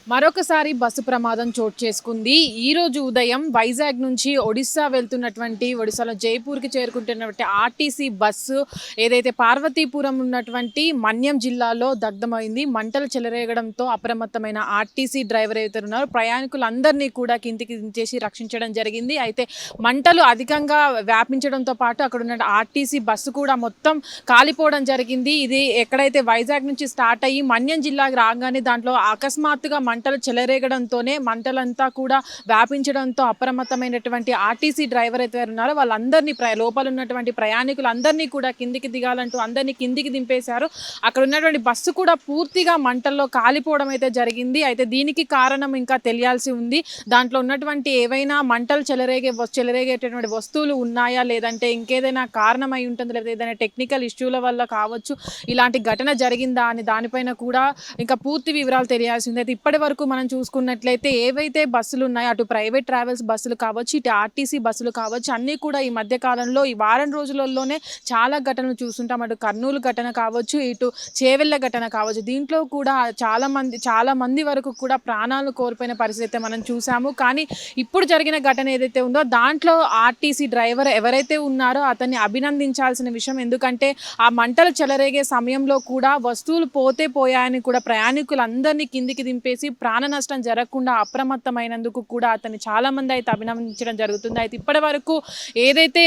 మరొకసారి బస్సు ప్రమాదం చోటు చేసుకుంది. ఈరోజు ఉదయం వైజాగ్ నుంచి ఒడిస్సా వెళ్తున్నటువంటి ఒడిస్సాలో జైపూర్‌కి చేరుకుంటున్నటువంటి ఆర్టీసీ బస్సు ఏదైతే పార్వతీపురం ఉన్నటువంటి మన్యం జిల్లాలో దగ్ధమైంది. మంటలు చెలరేగడంతో అప్రమత్తమైన ఆర్టీసీ డ్రైవర్ ఎవరైతే ఉన్నారో ప్రయాణికులందరినీ కూడా కిందికి దించేసి రక్షించడం జరిగింది. అయితే మంటలు అధికంగా వ్యాపించడంతో పాటు అక్కడున్న ఆర్టీసీ బస్సు కూడా మొత్తం కాలిపోవడం జరిగింది. ఇది ఎక్కడైతే వైజాగ్ నుంచి స్టార్ట్ అయ్యి మన్యం జిల్లాకి రాగానే దాంట్లో అకస్మాత్తుగా మంటలు చెలరేగడంతోనే మంటలంతా కూడా వ్యాపించడంతో అప్రమత్తమైనటువంటి ఆర్టీసీ డ్రైవర్ అయితే ఉన్నారో వాళ్ళందరినీ లోపల ఉన్నటువంటి ప్రయాణికులందరినీ కూడా కిందికి దిగాలంటూ అందరినీ కిందికి దింపేశారు. అక్కడ ఉన్నటువంటి బస్సు కూడా పూర్తిగా మంటల్లో కాలిపోవడం అయితే జరిగింది. అయితే దీనికి కారణం ఇంకా తెలియాల్సి ఉంది. దాంట్లో ఉన్నటువంటి ఏవైనా మంటలు చెలరేగేటటువంటి వస్తువులు ఉన్నాయా, లేదంటే ఇంకేదైనా కారణం అయి ఉంటుంది, లేదా ఏదైనా టెక్నికల్ ఇష్యూల వల్ల కావచ్చు ఇలాంటి ఘటన జరిగిందా అని దానిపైన కూడా ఇంకా పూర్తి వివరాలు తెలియాల్సింది. అయితే ఇప్పటి వరకు మనం చూసుకున్నట్లయితే ఏవైతే బస్సులు ఉన్నాయో అటు ప్రైవేట్ ట్రావెల్స్ బస్సులు కావచ్చు, ఇటు ఆర్టీసీ బస్సులు కావచ్చు, అన్నీ కూడా ఈ మధ్య కాలంలో ఈ వారం రోజులలోనే చాలా ఘటనలు చూస్తుంటాం. అటు కర్నూలు ఘటన కావచ్చు, ఇటు చేవెళ్ళ ఘటన కావచ్చు. దీంట్లో కూడా చాలా మంది వరకు కూడా ప్రాణాలు కోల్పోయిన పరిస్థితి మనం చూసాము. కానీ ఇప్పుడు జరిగిన ఘటన ఏదైతే ఉందో దాంట్లో ఆర్టీసీ డ్రైవర్ ఎవరైతే ఉన్నారో అతన్ని అభినందించాల్సిన విషయం. ఎందుకంటే ఆ మంటలు చెలరేగే సమయంలో కూడా వస్తువులు పోతే పోయాయని కూడా ప్రయాణికులందరినీ కిందికి దింపేసి ప్రాణ నష్టం జరగకుండా అప్రమత్తమైనందుకు కూడా అతన్ని చాలా మంది అయితే అభినందించడం జరుగుతుంది. అయితే ఇప్పటి వరకు ఏదైతే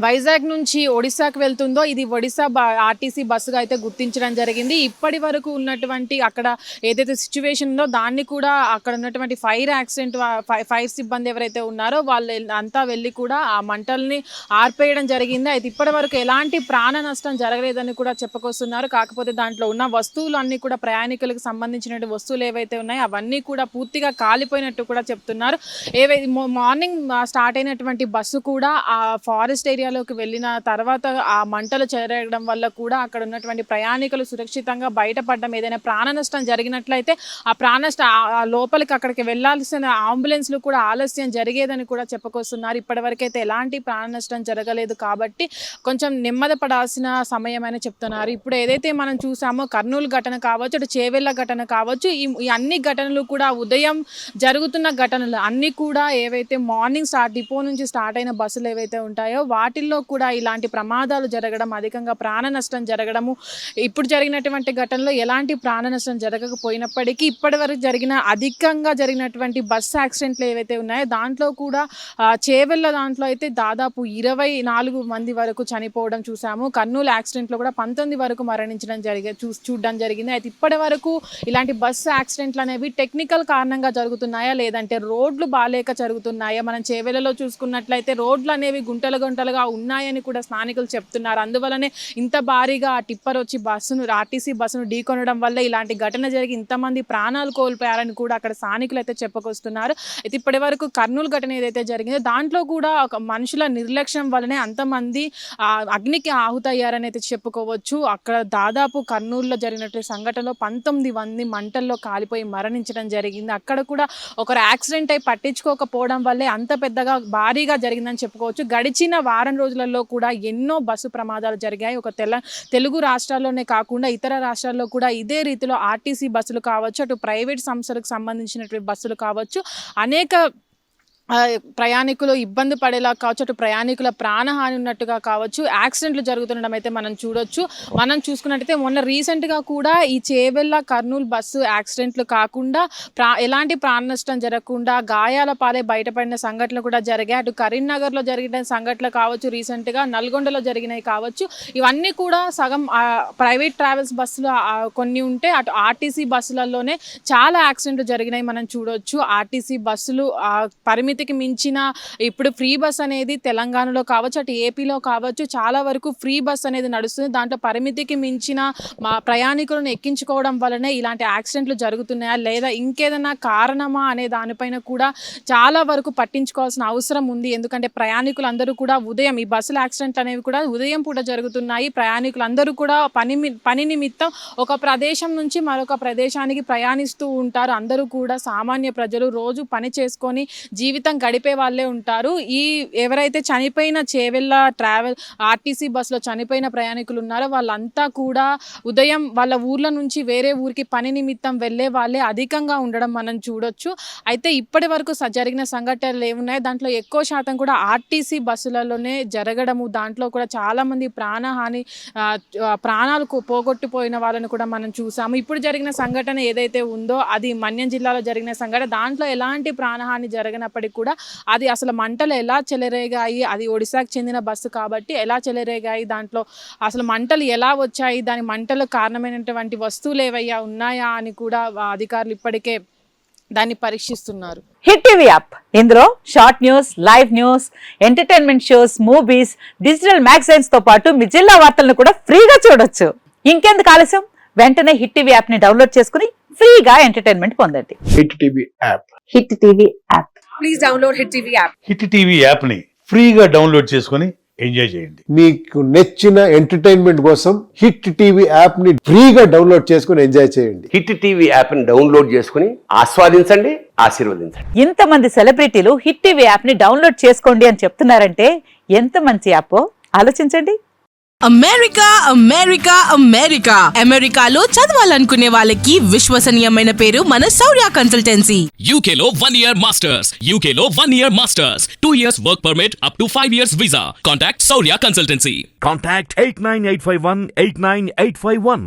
వైజాగ్ నుంచి ఒడిశాకు వెళ్తుందో ఇది ఒడిశా ఆర్టీసీ బస్సుగా అయితే గుర్తించడం జరిగింది. ఇప్పటి వరకు ఉన్నటువంటి అక్కడ ఏదైతే సిచ్యువేషన్ ఉందో దాన్ని కూడా అక్కడ ఉన్నటువంటి ఫైర్ సిబ్బంది ఎవరైతే ఉన్నారో వాళ్ళు అంతా వెళ్ళి కూడా ఆ మంటల్ని ఆర్పేయడం జరిగింది. అయితే ఇప్పటి వరకు ఎలాంటి ప్రాణ నష్టం జరగలేదని కూడా చెప్పుకొస్తున్నారు. కాకపోతే దాంట్లో ఉన్న వస్తువులు అన్నీ కూడా ప్రయాణికులకు సంబంధించినటువంటి వస్తువులు ఏవైతే ఉన్నాయో అవన్నీ కూడా పూర్తిగా కాలిపోయినట్టు కూడా చెప్తున్నారు. మార్నింగ్ స్టార్ట్ అయినటువంటి బస్సు కూడా ఆ ఫారెస్ట్ ఏరియా లోకి వెళ్ళిన తర్వాత ఆ మంటలు చెలరేగడం వల్ల కూడా అక్కడ ఉన్నటువంటి ప్రయాణికులు సురక్షితంగా బయటపడడం, ఏదైనా ప్రాణ నష్టం జరిగినట్లయితే ఆ లోపలికి అక్కడికి వెళ్లాల్సిన అంబులెన్స్లు కూడా ఆలస్యం జరిగేదని కూడా చెప్పుకొస్తున్నారు. ఇప్పటివరకైతే ఎలాంటి ప్రాణ నష్టం జరగలేదు కాబట్టి కొంచెం నెమ్మది పడాల్సిన సమయం అని చెప్తున్నారు. ఇప్పుడు ఏదైతే మనం చూసామో కర్నూలు ఘటన కావచ్చు, అటు చేవెళ్ళ ఘటన కావచ్చు, ఈ అన్ని ఘటనలు కూడా ఉదయం జరుగుతున్న ఘటనలు అన్నీ కూడా ఏవైతే మార్నింగ్ డిపో నుంచి స్టార్ట్ అయిన బస్సులు ఏవైతే ఉంటాయో వాటిల్లో కూడా ఇలాంటి ప్రమాదాలు జరగడం, అధికంగా ప్రాణ నష్టం జరగడము, ఇప్పుడు జరిగినటువంటి ఘటనలో ఎలాంటి ప్రాణ నష్టం జరగకపోయినప్పటికీ ఇప్పటివరకు అధికంగా జరిగినటువంటి బస్ యాక్సిడెంట్లు ఏవైతే ఉన్నాయో దాంట్లో కూడా చేవెళ్ళ దాంట్లో అయితే దాదాపు 24 మంది వరకు చనిపోవడం చూసాము. కర్నూలు యాక్సిడెంట్లో కూడా 19 వరకు మరణించడం చూడడం జరిగింది. అయితే ఇప్పటి వరకు ఇలాంటి బస్ యాక్సిడెంట్లు అనేవి టెక్నికల్ కారణంగా జరుగుతున్నాయా, లేదంటే రోడ్లు బాలేక జరుగుతున్నాయా? మనం చేవెళ్ళలో చూసుకున్నట్లయితే రోడ్లు అనేవి గుంటలుగా ఉన్నాయని కూడా స్థానికులు చెప్తున్నారు. అందువల్లనే ఇంత భారీగా ఆ టిప్పర్ వచ్చి ఆర్టీసీ బస్సును ఢీకొనడం వల్ల ఇలాంటి ఘటన జరిగి ఇంతమంది ప్రాణాలు కోల్పోయారని కూడా అక్కడ స్థానికులు అయితే చెప్పుకొస్తున్నారు. అయితే ఇప్పటి వరకు కర్నూలు ఘటన ఏదైతే జరిగిందో దాంట్లో కూడా ఒక మనుషుల నిర్లక్ష్యం వల్లనే అంతమంది అగ్నికి ఆహుతయ్యారని అయితే చెప్పుకోవచ్చు. అక్కడ దాదాపు కర్నూలులో జరిగినట్టు సంఘటనలో 19 మంది మంటల్లో కాలిపోయి మరణించడం జరిగింది. అక్కడ కూడా ఒకరు యాక్సిడెంట్ అయి పట్టించుకోకపోవడం వల్లే అంత పెద్దగా భారీగా జరిగిందని చెప్పుకోవచ్చు. గడిచిన వారం రోజులలో కూడా ఎన్నో బస్సు ప్రమాదాలు జరిగాయి. తెలుగు రాష్ట్రాల్లోనే కాకుండా ఇతర రాష్ట్రాల్లో కూడా ఇదే రీతిలో ఆర్టీసీ బస్సులు కావచ్చు, అటు ప్రైవేట్ సంస్థలకు సంబంధించినటువంటి బస్సులు కావచ్చు, అనేక ప్రయాణికులు ఇబ్బంది పడేలా కావచ్చు, అటు ప్రయాణికుల ప్రాణహాని ఉన్నట్టుగా కావచ్చు యాక్సిడెంట్లు జరుగుతుండడం అయితే మనం చూడొచ్చు. మనం చూసుకున్నట్టయితే మొన్న రీసెంట్గా కూడా ఈ చేవెళ్ళ కర్నూలు బస్సు యాక్సిడెంట్లు కాకుండా ఎలాంటి ప్రాణ నష్టం జరగకుండా గాయాల పాలే బయటపడిన సంఘటనలు కూడా జరిగాయి. అటు కరీంనగర్లో జరిగిన సంఘటనలు కావచ్చు, రీసెంట్గా నల్గొండలో జరిగినవి కావచ్చు, ఇవన్నీ కూడా సగం ప్రైవేట్ ట్రావెల్స్ బస్సులు కొన్ని ఉంటే అటు ఆర్టీసీ బస్సులలోనే చాలా యాక్సిడెంట్లు జరిగినాయి మనం చూడొచ్చు. ఆర్టీసీ బస్సులు పరిమితికి మించిన ఇప్పుడు ఫ్రీ బస్ అనేది తెలంగాణలో కావచ్చు, అటు ఏపీలో కావచ్చు చాలా వరకు ఫ్రీ బస్ అనేది నడుస్తుంది. దాంట్లో పరిమితికి మించిన ప్రయాణికులను ఎక్కించుకోవడం వల్లనే ఇలాంటి యాక్సిడెంట్లు జరుగుతున్నాయా, లేదా ఇంకేదైనా కారణమా అనే దానిపైన కూడా చాలా వరకు పట్టించుకోవాల్సిన అవసరం ఉంది. ఎందుకంటే ప్రయాణికులందరూ కూడా ఉదయం ఈ బస్సుల యాక్సిడెంట్లు అనేవి కూడా ఉదయం పూట జరుగుతున్నాయి. ప్రయాణికులందరూ కూడా పని నిమిత్తం ఒక ప్రదేశం నుంచి మరొక ప్రదేశానికి ప్రయాణిస్తూ ఉంటారు. అందరూ కూడా సామాన్య ప్రజలు రోజు పని చేసుకొని జీవిత జీవితం గడిపే వాళ్ళే ఉంటారు. ఈ ఎవరైతే చనిపోయిన చేవెళ్ళ ఆర్టీసీ బస్సులో చనిపోయిన ప్రయాణికులు ఉన్నారో వాళ్ళంతా కూడా ఉదయం వాళ్ళ ఊర్ల నుంచి వేరే ఊరికి పని నిమిత్తం వెళ్ళే వాళ్ళే అధికంగా ఉండడం మనం చూడొచ్చు. అయితే ఇప్పటి వరకు జరిగిన సంఘటనలు ఏమున్నాయో దాంట్లో ఎక్కువ శాతం కూడా ఆర్టీసీ బస్సులలోనే జరగడము, దాంట్లో కూడా చాలామంది ప్రాణాలు పోగొట్టుపోయిన వాళ్ళని కూడా మనం చూసాము. ఇప్పుడు జరిగిన సంఘటన ఏదైతే ఉందో అది మన్యం జిల్లాలో జరిగిన సంఘటన. దాంట్లో ఎలాంటి ప్రాణహాని జరగనప్పటికీ కూడా అది అసలు మంటలు ఎలా చెలరేగాయి, అది ఒడిశాకు చెందిన బస్సు కాబట్టి ఎలా చెలరేగాయి, దాంట్లో అసలు మంటలు ఎలా వచ్చాయి, దాని మంటలకు కారణమైనటువంటి వస్తువులు ఏవయ్యా ఉన్నాయా అని కూడా అధికారులు ఇప్పటికే దాన్ని పరీక్షిస్తున్నారు. హిట్ టీవీ యాప్, ఇందులో short news, live news, entertainment shows, movies, digital magazines తో పాటు మీ జిల్లా వార్తలను కూడా ఫ్రీగా చూడొచ్చు. ఇంకెందుకు ఆలస్యం, వెంటనే హిట్ టీవీ యాప్ ని డౌన్లోడ్ చేసుకుని ఫ్రీగా ఎంటర్టైన్మెంట్ పొందండి. Hit TV app. Hit TV app. Please download hit TV app. Hit TV app ని ఫ్రీగా డౌన్లోడ్ చేసుకుని ఎంజాయ్ చేయండి. మీకు నచ్చిన ఎంటర్టైన్మెంట్ కోసం హిట్ టీవీ యాప్ ని ఫ్రీగా డౌన్లోడ్ చేసుకుని ఎంజాయ్ చేయండి. హిట్ టీవీ యాప్ ని డౌన్లోడ్ చేసుకుని ఆస్వాదించండి, ఆశీర్వదించండి. ఇంతమంది సెలబ్రిటీలు హిట్ టీవీ యాప్ ని డౌన్లోడ్ చేసుకోండి అని చెప్తున్నారంటే ఎంత మంచి యాప్ ఆలోచించండి. అమెరికా అమెరికా అమెరికా అమెరికాలో చదవాలనుకునే వాళ్ళకి విశ్వసనీయమైన పేరు మన శౌర్య కన్సల్టెన్సీ. UK లో 1 year masters, UK లో 1 year masters, 2 years work permit up to 5 years visa. Contact Saurya Consultancy. Contact 89851 89851.